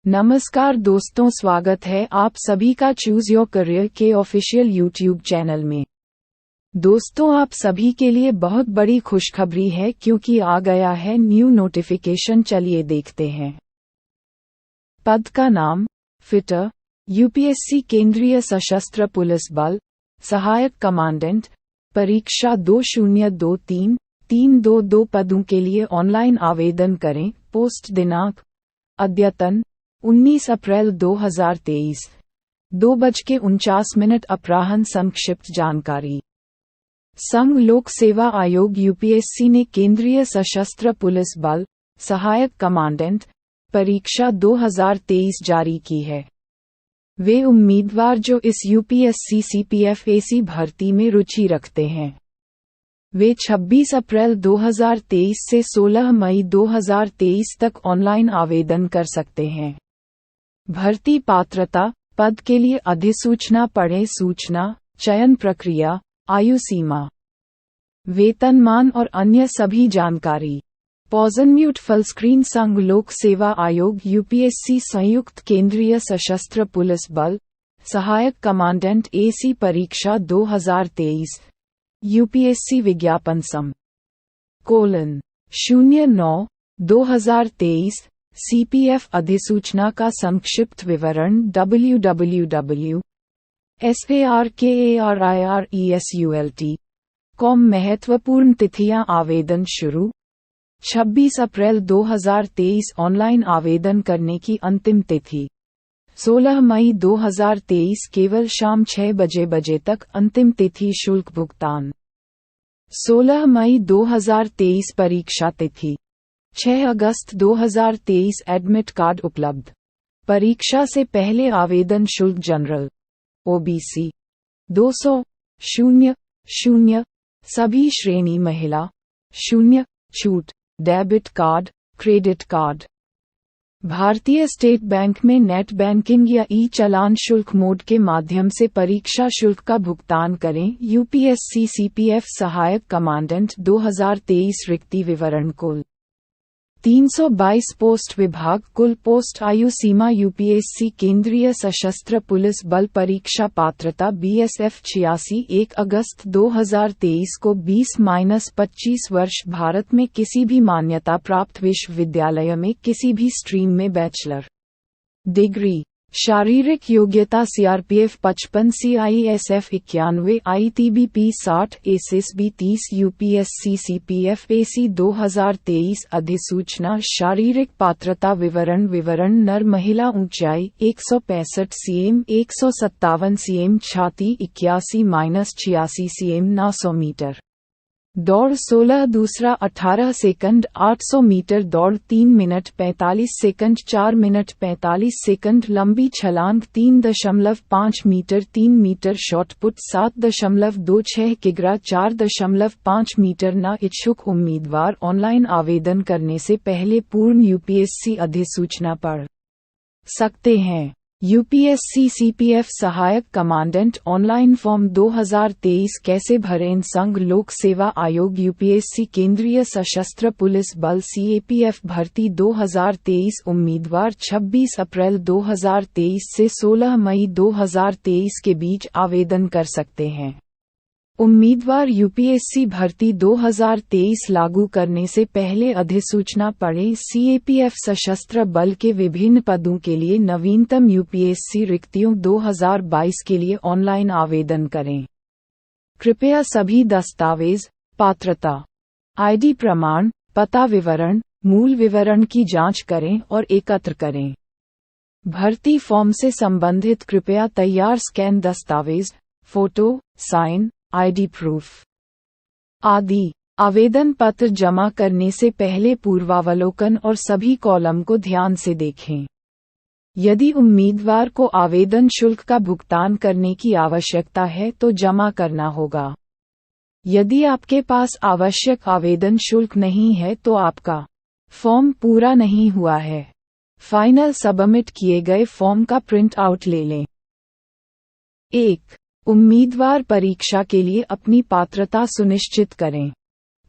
नमस्कार दोस्तों, स्वागत है आप सभी का चूज योर करियर के ऑफिशियल यूट्यूब चैनल में। दोस्तों, आप सभी के लिए बहुत बड़ी खुशखबरी है क्योंकि आ गया है न्यू नोटिफिकेशन। चलिए देखते हैं। पद का नाम फिटर, यूपीएससी केंद्रीय सशस्त्र पुलिस बल, सहायक कमांडेंट, परीक्षा 2023-322 पदों के लिए ऑनलाइन आवेदन करें। पोस्ट दिनांक अद्यतन 19 अप्रैल 2023, 2:49 अपराह्न। संक्षिप्त जानकारी। संघ लोक सेवा आयोग यूपीएससी ने केंद्रीय सशस्त्र पुलिस बल, सहायक कमांडेंट, परीक्षा 2023 जारी की है। वे उम्मीदवार जो इस यूपीएससी सीपीएफ-एसी भर्ती में रुचि रखते हैं, वे 26 अप्रैल 2023 से 16 मई 2023 तक ऑनलाइन आवेदन कर सकते हैं। भर्ती पात्रता, पद के लिए अधिसूचना पढ़ें। सूचना, चयन प्रक्रिया, आयु सीमा, वेतनमान और अन्य सभी जानकारी। Poison mute full screen. संघ लोक सेवा आयोग यूपीएससी संयुक्त केंद्रीय सशस्त्र पुलिस बल, सहायक कमांडेंट एसी परीक्षा 2023, यूपीएससी विज्ञापन सम: 09/2023। सीपीएफ अधिसूचना का संक्षिप्त विवरण www.sarkarisult.com। महत्वपूर्ण तिथियां। आवेदन शुरू 26 अप्रैल 2023। ऑनलाइन आवेदन करने की अंतिम तिथि 16 मई 2023 केवल शाम 6 बजे तक। अंतिम तिथि शुल्क भुगतान 16 मई 2023। परीक्षा तिथि 6 अगस्त 2023। एडमिट कार्ड उपलब्ध। परीक्षा से पहले आवेदन शुल्क जनरल, ओबीसी 200 सभी श्रेणी महिला 0 छूट। Debit card, credit card. भारतीय स्टेट बैंक में नेट बैंकिंग या ई चालान शुल्क मोड के माध्यम से परीक्षा शुल्क का भुगतान करें। यूपीएससी सीपीएफ सहायक कमांडेंट 2023 रिक्ति विवरण। कुल 322 पोस्ट। विभाग, कुल पोस्ट। आयु सीमा यूपीएससी केंद्रीय सशस्त्र पुलिस बल परीक्षा पात्रता बीएसएफ 86। 1 अगस्त 2023 को 20-25 वर्ष। भारत में किसी भी मान्यता प्राप्त विश्वविद्यालय में किसी भी स्ट्रीम में बैचलर डिग्री। शारीरिक योग्यता CRPF 55, CISF 91, ITBP 60, SSB 30। UPSC CPF AC 2023 अधिसूचना। शारीरिक पात्रता विवरण। नर महिला। ऊंचाई 165 सीएम, 157 सीएम। छाती 81-86 सीएम। 900 मीटर दौड़ 16 दूसरा 18 सेकंड। 800 मीटर दौड़ 3 मिनट 45 सेकंड। 4 minute 45 second. लंबी छलांग 3.5 मीटर। 3 मीटर शॉटपुट 7.26 किग्रा। 4.5 मीटर। न इच्छुक उम्मीदवार ऑनलाइन आवेदन करने से पहले पूर्ण यूपीएससी अधिसूचना पढ़ सकते हैं। यूपीएससी सीपीएफ सहायक कमांडेंट ऑनलाइन फॉर्म 2023 कैसे भरें। संघ लोक सेवा आयोग यूपीएससी केंद्रीय सशस्त्र पुलिस बल सीएपीएफ भर्ती 2023। उम्मीदवार 26 अप्रैल 2023 से 16 मई 2023 के बीच आवेदन कर सकते हैं। उम्मीदवार यूपीएससी भर्ती 2023 लागू करने से पहले अधिसूचना पढ़ें। सीएपीएफ सशस्त्र बल के विभिन्न पदों के लिए नवीनतम यूपीएससी रिक्तियों 2022 के लिए ऑनलाइन आवेदन करें। कृपया सभी दस्तावेज, पात्रता, आईडी प्रमाण, पता विवरण, मूल विवरण की जांच करें और एकत्र करें। भर्ती फॉर्म से संबंधित कृपया तैयार स्कैन दस्तावेज, फोटो, साइन, आईडी प्रूफ आदि। आवेदन पत्र जमा करने से पहले पूर्वावलोकन और सभी कॉलम को ध्यान से देखें। यदि उम्मीदवार को आवेदन शुल्क का भुगतान करने की आवश्यकता है तो जमा करना होगा। यदि आपके पास आवश्यक आवेदन शुल्क नहीं है तो आपका फॉर्म पूरा नहीं हुआ है। फाइनल सबमिट किए गए फॉर्म का प्रिंट आउट ले लें। 1. उम्मीदवार परीक्षा के लिए अपनी पात्रता सुनिश्चित करें।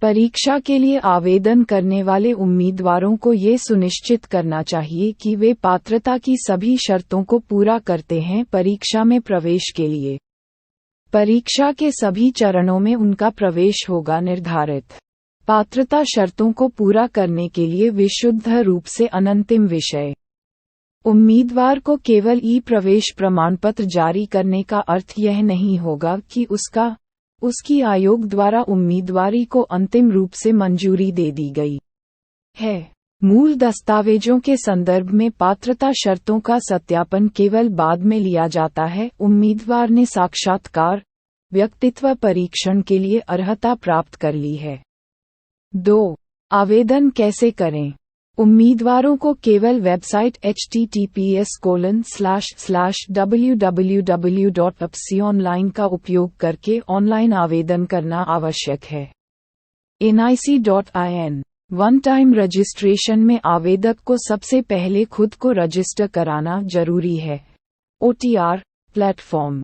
परीक्षा के लिए आवेदन करने वाले उम्मीदवारों को ये सुनिश्चित करना चाहिए कि वे पात्रता की सभी शर्तों को पूरा करते हैं परीक्षा में प्रवेश के लिए। परीक्षा के सभी चरणों में उनका प्रवेश होगा निर्धारित। पात्रता शर्तों को पूरा करने के लिए विशुद्ध रूप से अनंतिम विषय। उम्मीदवार को केवल ई-प्रवेश प्रमाणपत्र जारी करने का अर्थ यह नहीं होगा कि उसकी आयोग द्वारा उम्मीदवारी को अंतिम रूप से मंजूरी दे दी गई है। मूल दस्तावेजों के संदर्भ में पात्रता शर्तों का सत्यापन केवल बाद में लिया जाता है। उम्मीदवार ने साक्षात्कार, व्यक्तित्व परीक्षण के लिए अर्हता प्राप्त कर ली है। 2. आवेदन कैसे करें? उम्मीदवारों को केवल वेबसाइट https://www.apsionline का उपयोग करके ऑनलाइन आवेदन करना आवश्यक है। nic.in वन टाइम रजिस्ट्रेशन में आवेदक को सबसे पहले खुद को रजिस्टर कराना जरूरी है। OTR प्लेटफॉर्म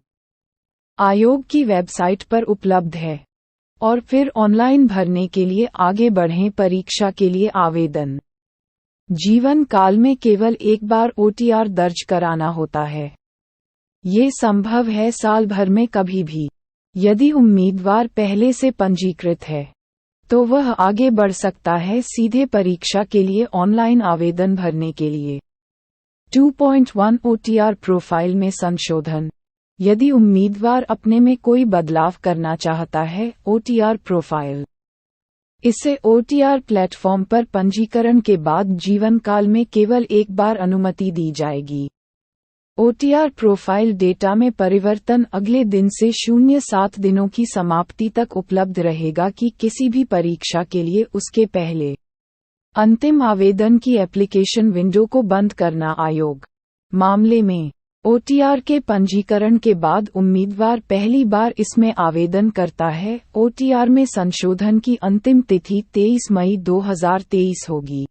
आयोग की वेबसाइट पर उपलब्ध है और फिर ऑनलाइन भरने के लिए आगे बढ़ें। परीक्षा के लिए आवेदन जीवन काल में केवल एक बार OTR दर्ज कराना होता है। ये संभव है साल भर में कभी भी। यदि उम्मीदवार पहले से पंजीकृत है तो वह आगे बढ़ सकता है सीधे परीक्षा के लिए ऑनलाइन आवेदन भरने के लिए। 2.1 OTR प्रोफाइल में संशोधन। यदि उम्मीदवार अपने में कोई बदलाव करना चाहता है, OTR प्रोफाइल इसे OTR प्लेटफॉर्म पर पंजीकरण के बाद जीवन काल में केवल एक बार अनुमति दी जाएगी। OTR प्रोफाइल डेटा में परिवर्तन अगले दिन से 07 दिनों की समाप्ति तक उपलब्ध रहेगा कि किसी भी परीक्षा के लिए उसके पहले अंतिम आवेदन की एप्लीकेशन विंडो को बंद करना। आयोग मामले में OTR के पंजीकरण के बाद उम्मीदवार पहली बार इसमें आवेदन करता है। OTR में संशोधन की अंतिम तिथि 23 मई 2023 होगी।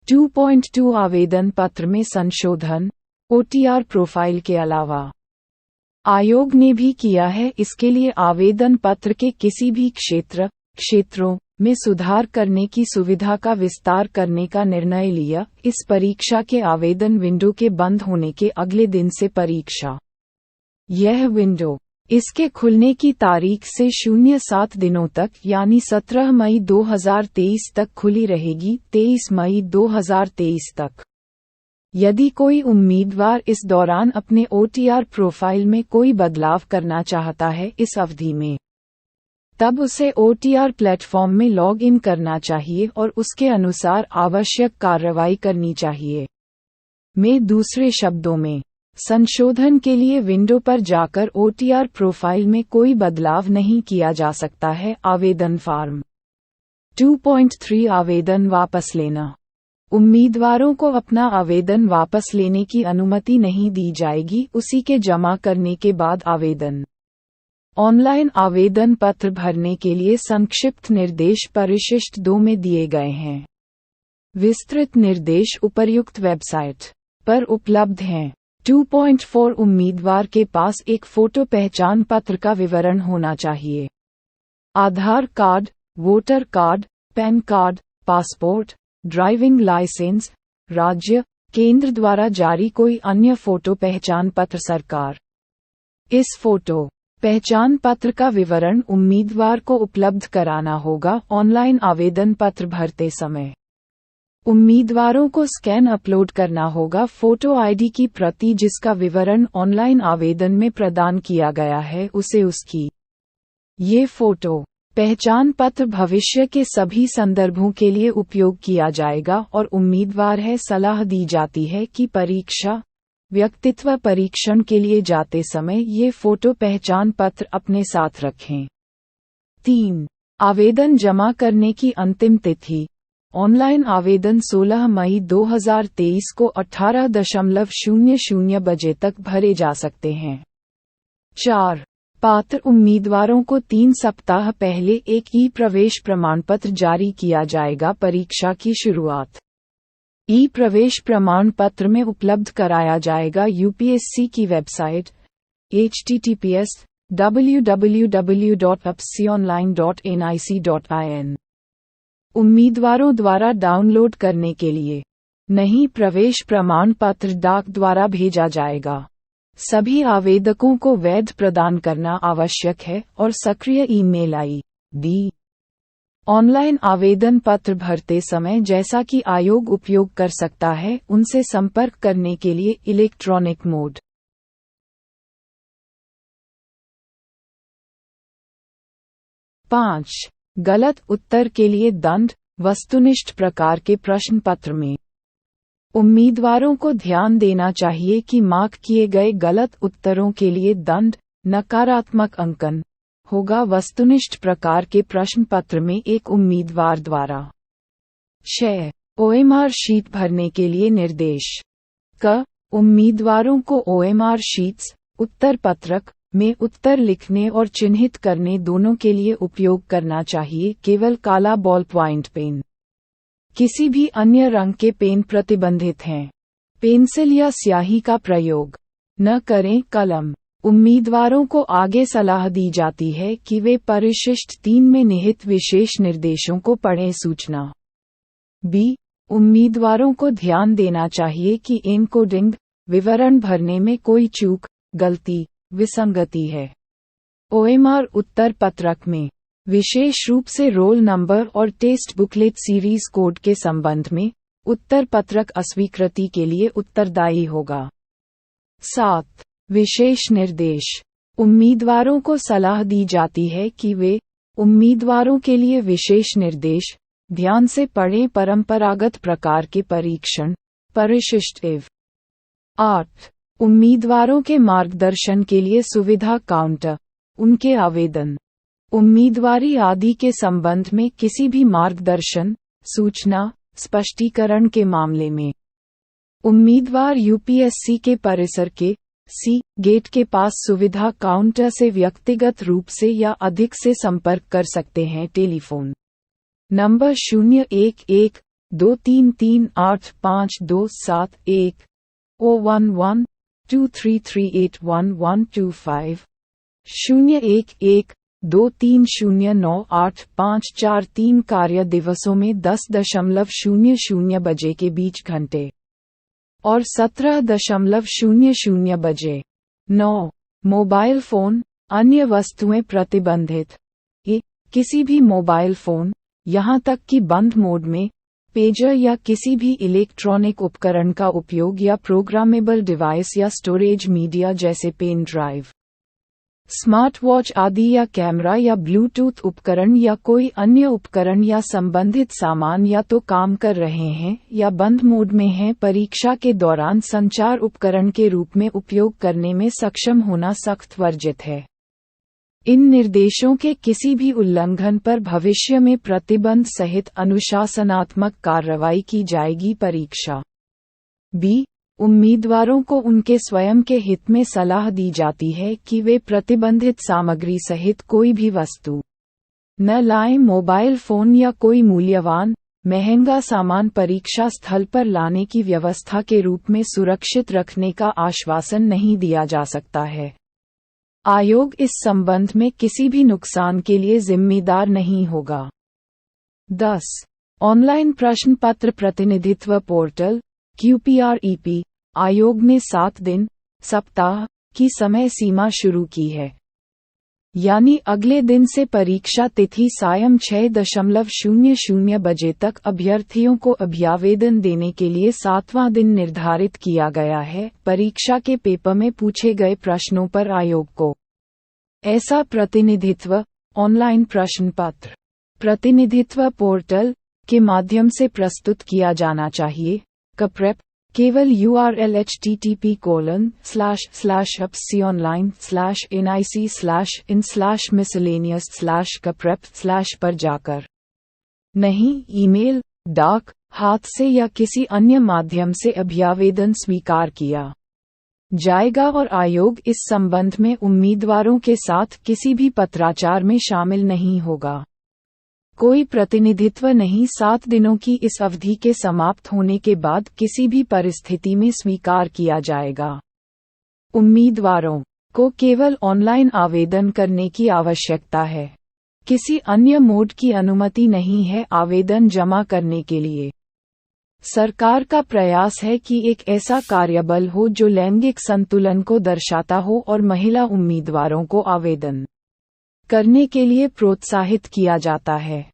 2.2 आवेदन पत्र में संशोधन। OTR प्रोफाइल के अलावा आयोग ने भी किया है इसके लिए आवेदन पत्र के किसी भी क्षेत्रों में सुधार करने की सुविधा का विस्तार करने का निर्णय लिया। इस परीक्षा के आवेदन विंडो के बंद होने के अगले दिन से परीक्षा यह विंडो इसके खुलने की तारीख से 07 दिनों तक यानी 17 मई 2023 तक खुली रहेगी। 23 मई 2023 तक यदि कोई उम्मीदवार इस दौरान अपने OTR प्रोफाइल में कोई बदलाव करना चाहता है इस अवधि में, तब उसे OTR प्लेटफॉर्म में लॉग इन करना चाहिए और उसके अनुसार आवश्यक कार्रवाई करनी चाहिए। दूसरे शब्दों में, संशोधन के लिए विंडो पर जाकर OTR प्रोफाइल में कोई बदलाव नहीं किया जा सकता है। आवेदन फॉर्म 2.3 आवेदन वापस लेना। उम्मीदवारों को अपना आवेदन वापस लेने की अनुमति नहीं दी जाएगी उसी के जमा करने के बाद आवेदन। ऑनलाइन आवेदन पत्र भरने के लिए संक्षिप्त निर्देश परिशिष्ट 2 में दिए गए हैं। विस्तृत निर्देश उपर्युक्त वेबसाइट पर उपलब्ध हैं। 2.4 उम्मीदवार के पास एक फोटो पहचान पत्र का विवरण होना चाहिए। Aadhaar card, voter card, PAN card, passport, driving licence, राज्य, केंद्र द्वारा जारी कोई अन्य फोटो पहचान पत्र। सरकार इस फोटो पहचान पत्र का विवरण उम्मीदवार को उपलब्ध कराना होगा। ऑनलाइन आवेदन पत्र भरते समय उम्मीदवारों को स्कैन अपलोड करना होगा फोटो आईडी की प्रति जिसका विवरण ऑनलाइन आवेदन में प्रदान किया गया है उसे उसकी ये फोटो पहचान पत्र भविष्य के सभी संदर्भों के लिए उपयोग किया जाएगा और उम्मीदवार है सलाह दी जाती है कि परीक्षा व्यक्तित्व परीक्षण के लिए जाते समय ये फोटो पहचान पत्र अपने साथ रखें। 3. आवेदन जमा करने की अंतिम तिथि। ऑनलाइन आवेदन 16 मई 2023 को 18:00 बजे तक भरे जा सकते हैं। 4. पात्र उम्मीदवारों को 3 सप्ताह पहले एक ई-प्रवेश प्रमाणपत्र जारी किया जाएगा। परीक्षा की शुरुआत ई-प्रवेश प्रमाण पत्र में उपलब्ध कराया जाएगा यूपीएससी की वेबसाइट https://www.apsionline.nic.in उम्मीदवारों द्वारा डाउनलोड करने के लिए नहीं, प्रवेश प्रमाण पत्र डाक द्वारा भेजा जाएगा। सभी आवेदकों को वैध प्रदान करना आवश्यक है और सक्रिय ईमेल आईडी। ऑनलाइन आवेदन पत्र भरते समय जैसा कि आयोग उपयोग कर सकता है, उनसे संपर्क करने के लिए इलेक्ट्रॉनिक मोड। 5. गलत उत्तर के लिए दंड। वस्तुनिष्ठ प्रकार के प्रश्न पत्र में उम्मीदवारों को ध्यान देना चाहिए कि मार्क किए गए गलत उत्तरों के लिए दंड, नकारात्मक अंकन होगा। वस्तुनिष्ठ प्रकार के प्रश्न पत्र में एक उम्मीदवार द्वारा 6. OMR शीट भरने के लिए निर्देश। उम्मीदवारों को OMR शीट्स, उत्तर पत्रक, में उत्तर लिखने और चिन्हित करने दोनों के लिए उपयोग करना चाहिए। केवल काला बॉल पॉइंट पेन, किसी भी अन्य रंग के पेन प्रतिबंधित हैं। पेंसिल या स्याही का प्रयोग न करें। कलम। उम्मीदवारों को आगे सलाह दी जाती है कि वे परिशिष्ट 3 में निहित विशेष निर्देशों को पढ़ें। सूचना। B. उम्मीदवारों को ध्यान देना चाहिए कि एन्कोडिंग विवरण भरने में कोई चूक, गलती, विसंगति है। OMR उत्तर पत्रक में विशेष रूप से रोल नंबर और टेस्ट बुकलेट सीरीज कोड के संबंध में उत्तर पत्रक अस्वीकृति के लिए उत्तरदायी होगा। 7. विशेष निर्देश। उम्मीदवारों को सलाह दी जाती है कि वे उम्मीदवारों के लिए विशेष निर्देश ध्यान से पढ़ें। परंपरागत प्रकार के परीक्षण, परिशिष्ट एवं 8. उम्मीदवारों के मार्गदर्शन के लिए सुविधा काउंटर। उनके आवेदन, उम्मीदवारी आदि के संबंध में किसी भी मार्गदर्शन, सूचना, स्पष्टीकरण के मामले में उम्मीदवार UPSC के परिसर के गेट के पास सुविधा काउंटर से व्यक्तिगत रूप से या अधिक से संपर्क कर सकते हैं। टेलीफोन नंबर 01123385271 01123381125 01123098543 कार्य दिवसों में 10:00 बजे के बीच घंटे और 17:00 बजे। 9. मोबाइल फोन, अन्य वस्तुएं प्रतिबंधित। किसी भी मोबाइल फोन, यहां तक कि बंद मोड में, पेजर या किसी भी इलेक्ट्रॉनिक उपकरण का उपयोग या प्रोग्रामेबल डिवाइस या स्टोरेज मीडिया जैसे पेन ड्राइव, स्मार्ट वॉच आदि या कैमरा या ब्लूटूथ उपकरण या कोई अन्य उपकरण या संबंधित सामान या तो काम कर रहे हैं या बंद मोड में हैं। परीक्षा के दौरान संचार उपकरण के रूप में उपयोग करने में सक्षम होना सख्त वर्जित है। इन निर्देशों के किसी भी उल्लंघन पर भविष्य में प्रतिबंध सहित अनुशासनात्मक कार्रवाई की जाएगी। परीक्षा। B. उम्मीदवारों को उनके स्वयं के हित में सलाह दी जाती है कि वे प्रतिबंधित सामग्री सहित कोई भी वस्तु न लाएं। मोबाइल फोन या कोई मूल्यवान, महंगा सामान परीक्षा स्थल पर लाने की व्यवस्था के रूप में सुरक्षित रखने का आश्वासन नहीं दिया जा सकता है। आयोग इस संबंध में किसी भी नुकसान के लिए जिम्मेदार नहीं होगा। 10. ऑनलाइन प्रश्न पत्र प्रतिनिधित्व पोर्टल QPREP। आयोग ने 7 दिन, सप्ताह की समय सीमा शुरू की है। यानी अगले दिन से परीक्षा तिथि सायं 6:00 बजे तक अभ्यर्थियों को अभ्यावेदन देने के लिए 7वां दिन निर्धारित किया गया है। परीक्षा के पेपर में पूछे गए प्रश्नों पर आयोग को ऐसा प्रतिनिधित्व ऑनलाइन प्रश्न पत्र प्रतिनिधित्व पोर्टल के माध्यम से प्रस्तुत किया जाना चाहिए। कप्रेप केवल URL http://upsionline/nic/in/miscellaneous/caprep/ पर जाकर, नहीं ईमेल, डाक, हाथ से या किसी अन्य माध्यम से अभ्यावेदन स्वीकार किया जाएगा और आयोग इस संबंध में उम्मीदवारों के साथ किसी भी पत्राचार में शामिल नहीं होगा। कोई प्रतिनिधित्व नहीं 7 दिनों की इस अवधि के समाप्त होने के बाद किसी भी परिस्थिति में स्वीकार किया जाएगा। उम्मीदवारों को केवल ऑनलाइन आवेदन करने की आवश्यकता है। किसी अन्य मोड की अनुमति नहीं है आवेदन जमा करने के लिए। सरकार का प्रयास है कि एक ऐसा कार्यबल हो जो लैंगिक संतुलन को दर्शाता हो और महिला उम्मीदवारों को आवेदन करने के लिए प्रोत्साहित किया जाता है।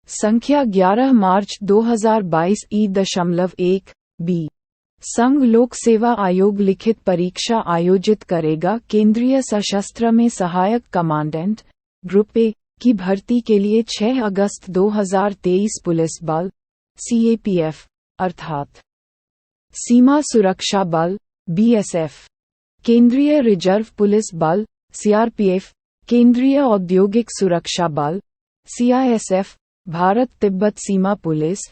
संख्या 11 मार्च 2022 E.1 बी। संघ लोक सेवा आयोग लिखित परीक्षा आयोजित करेगा। केंद्रीय सशस्त्र में सहायक कमांडेंट ग्रुप ए की भर्ती के लिए 6 अगस्त 2023 पुलिस बल CAPF अर्थात सीमा सुरक्षा बल BSF, केंद्रीय रिजर्व पुलिस बल CRPF, केंद्रीय औद्योगिक सुरक्षा बल CISF, भारत तिब्बत सीमा पुलिस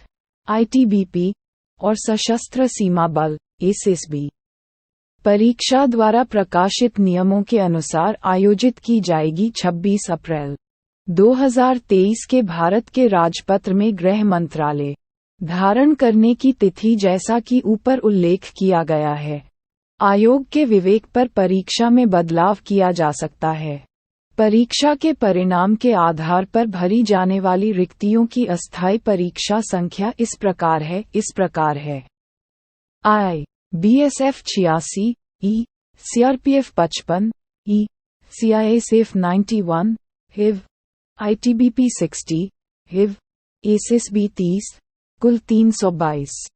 ITBP और सशस्त्र सीमा बल SSB परीक्षा द्वारा प्रकाशित नियमों के अनुसार आयोजित की जाएगी। 26 अप्रैल 2023 के भारत के राजपत्र में गृह मंत्रालय धारण करने की तिथि जैसा कि ऊपर उल्लेख किया गया है। आयोग के विवेक पर परीक्षा में बदलाव किया जा सकता है। परीक्षा के परिणाम के आधार पर भरी जाने वाली रिक्तियों की अस्थायी परीक्षा संख्या इस प्रकार है I. BSF 86 E. CRPF 55 E. CISF 91 HIV ITBP 60 HIV SSB 30 कुल 322।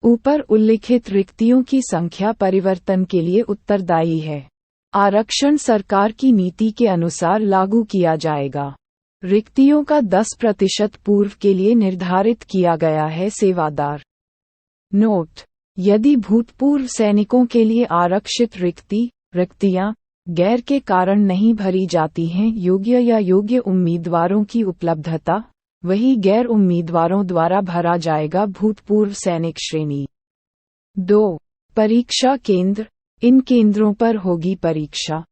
ऊपर उल्लिखित रिक्तियों की संख्या परिवर्तन के लिए उत्तरदायी है। आरक्षण सरकार की नीति के अनुसार लागू किया जाएगा। रिक्तियों का 10% पूर्व के लिए निर्धारित किया गया है। सेवादार नोट: यदि भूतपूर्व सैनिकों के लिए आरक्षित रिक्तियां गैर के कारण नहीं भरी जाती हैं, योग्य या योग्य उम्मीदवारों की उपलब्धता, वही गैर उम्मीदवारों द्वारा भरा जाएगा। भूतपूर्व सैनिक श्रेणी 2 परीक्षा केंद्र: इन केंद्रों पर होगी परीक्षा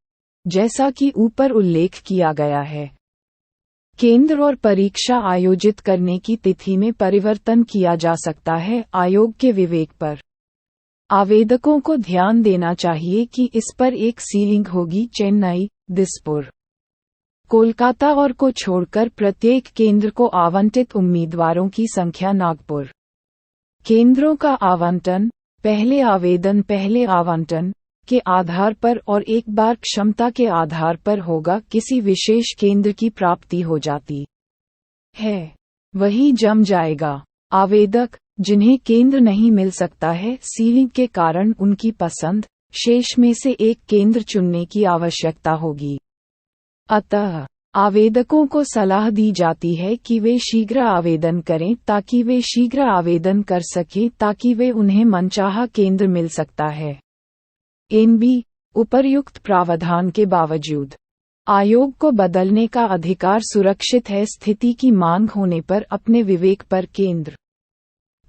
जैसा कि ऊपर उल्लेख किया गया है। केंद्र और परीक्षा आयोजित करने की तिथि में परिवर्तन किया जा सकता है। आयोग के विवेक पर आवेदकों को ध्यान देना चाहिए कि इस पर एक सीलिंग होगी। चेन्नई, दिसपुर, कोलकाता और को छोड़कर प्रत्येक केंद्र को आवंटित उम्मीदवारों की संख्या। नागपुर केंद्रों का आवंटन पहले आवंटन के आधार पर और एक बार क्षमता के आधार पर होगा। किसी विशेष केंद्र की प्राप्ति हो जाती है, वही जम जाएगा। आवेदक जिन्हें केंद्र नहीं मिल सकता है, सीलिंग के कारण उनकी पसंद शेष में से एक केंद्र चुनने की आवश्यकता होगी। अतः आवेदकों को सलाह दी जाती है कि वे शीघ्र आवेदन करें ताकि वे शीघ्र आवेदन कर सकें, ताकि वे उन्हें मनचाहा केंद्र मिल सकता है। NB उपर्युक्त प्रावधान के बावजूद आयोग को बदलने का अधिकार सुरक्षित है। स्थिति की मांग होने पर अपने विवेक पर केंद्र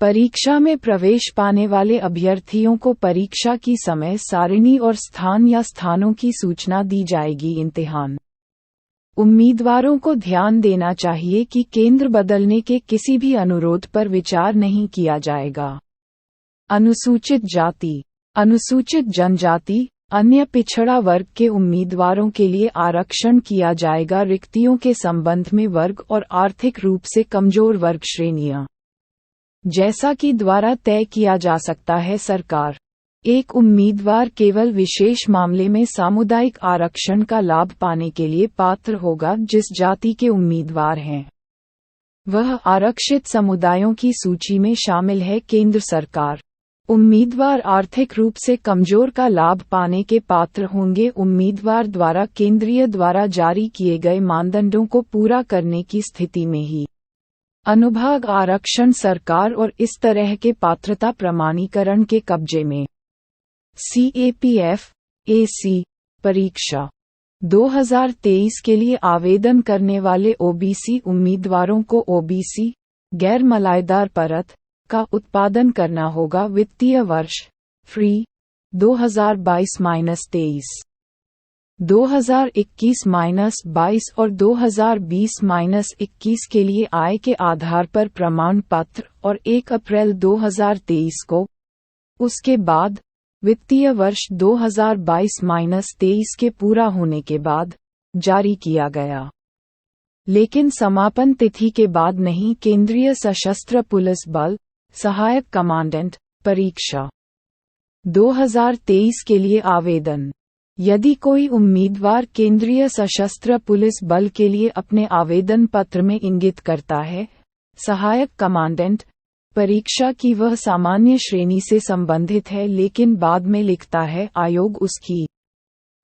परीक्षा में प्रवेश पाने वाले अभ्यर्थियों को परीक्षा की समय सारिणी और स्थान या स्थानों की सूचना दी जाएगी। इम्तिहान उम्मीदवारों को ध्यान देना चाहिए कि केंद्र बदलने के किसी भी अनुरोध पर विचार नहीं किया जाएगा। अनुसूचित जाति, अनुसूचित जनजाति, अन्य पिछड़ा वर्ग के उम्मीदवारों के लिए आरक्षण किया जाएगा। रिक्तियों के संबंध में वर्ग और आर्थिक रूप से कमजोर वर्ग श्रेणियां जैसा कि द्वारा तय किया जा सकता है। सरकार एक उम्मीदवार केवल विशेष मामले में सामुदायिक आरक्षण का लाभ पाने के लिए पात्र होगा। जिस जाति के उम्मीदवार हैं वह आरक्षित समुदायों की सूची में शामिल है। केंद्र सरकार उम्मीदवार आर्थिक रूप से कमजोर का लाभ पाने के पात्र होंगे। उम्मीदवार द्वारा केंद्रीय द्वारा जारी किए गए मानदंडों को पूरा करने की स्थिति में ही अनुभाग आरक्षण सरकार और इस तरह के पात्रता प्रमाणीकरण के कब्जे में। CAPF AC परीक्षा 2023 के लिए आवेदन करने वाले OBC उम्मीदवारों को OBC गैर मलाईदार परत का उत्पादन करना होगा। वित्तीय वर्ष फ्री 2022-23, 2021-22 और 2020-21 के लिए आय के आधार पर प्रमाण पत्र और 1 अप्रैल 2023 को उसके बाद वित्तीय वर्ष 2022-23 के पूरा होने के बाद जारी किया गया, लेकिन समापन तिथि के बाद नहीं। केंद्रीय सशस्त्र पुलिस बल सहायक कमांडेंट परीक्षा 2023 के लिए आवेदन। यदि कोई उम्मीदवार केंद्रीय सशस्त्र पुलिस बल के लिए अपने आवेदन पत्र में इंगित करता है सहायक कमांडेंट परीक्षा की वह सामान्य श्रेणी से संबंधित है, लेकिन बाद में लिखता है आयोग उसकी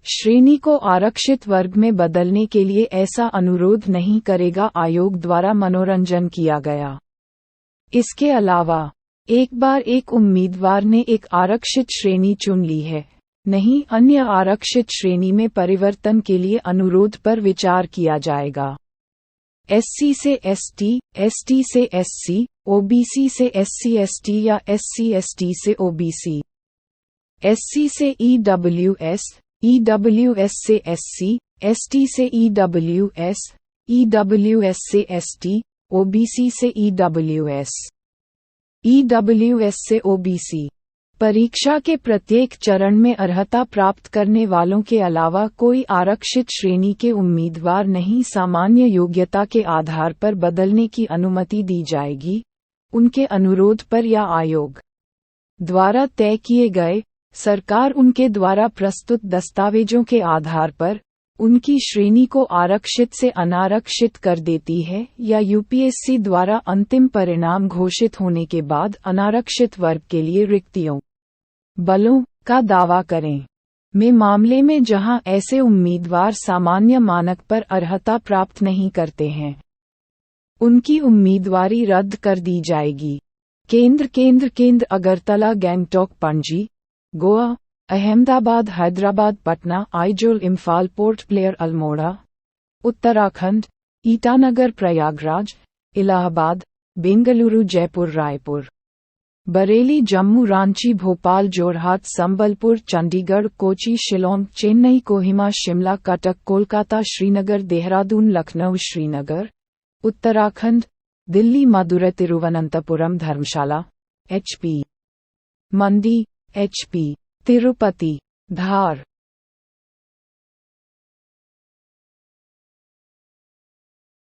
श्रेणी को आरक्षित वर्ग में बदलने के लिए ऐसा अनुरोध नहीं करेगा, आयोग द्वारा मनोरंजन किया गया। इसके अलावा एक बार एक उम्मीदवार ने एक आरक्षित श्रेणी चुन ली है, नहीं अन्य आरक्षित श्रेणी में परिवर्तन के लिए अनुरोध पर विचार किया जाएगा। एससी से एसटी, एसटी से एससी, ओबीसी से एससी एसटी या एससी एसटी से ओबीसी, एससी से ईडब्ल्यूएस, ईडब्ल्यूएस से एससी, एसटी से ईडब्ल्यूएस, ईडब्ल्यूएस से एसटी, ओबीसी से ईडब्ल्यूएस, ईडब्ल्यूएस से ओबीसी। परीक्षा के प्रत्येक चरण में अर्हता प्राप्त करने वालों के अलावा कोई आरक्षित श्रेणी के उम्मीदवार नहीं सामान्य योग्यता के आधार पर बदलने की अनुमति दी जाएगी, उनके अनुरोध पर या आयोग द्वारा तय किए गए सरकार उनके द्वारा प्रस्तुत दस्तावेजों के आधार पर उनकी श्रेणी को आरक्षित से अनारक्षित कर देती है, या यूपीएससी द्वारा अंतिम परिणाम घोषित होने के बाद अनारक्षित वर्ग के लिए रिक्तियों बलों का दावा करें। में मामले में जहां ऐसे उम्मीदवार सामान्य मानक पर अर्हता प्राप्त नहीं करते हैं, उनकी उम्मीदवारी रद्द कर दी जाएगी। केंद्र अगरतला, गैंगटॉक, पणजी, गोवा, अहमदाबाद, हैदराबाद, पटना, आइजोल, इम्फाल, पोर्ट ब्लेयर, अल्मोड़ा, उत्तराखंड, ईटानगर, प्रयागराज, इलाहाबाद, बेंगलुरु, जयपुर, रायपुर, बरेली, जम्मू, रांची, भोपाल, जोरहाट, संबलपुर, चंडीगढ़, कोची, शिलोंग, चेन्नई, कोहिमा, शिमला, कटक, कोलकाता, श्रीनगर, देहरादून, लखनऊ, श्रीनगर, उत्तराखंड, दिल्ली, मदुरै, तिरुवनंतपुरम, धर्मशाला, एचपी, मंडी, एचपी, तिरुपति, धार।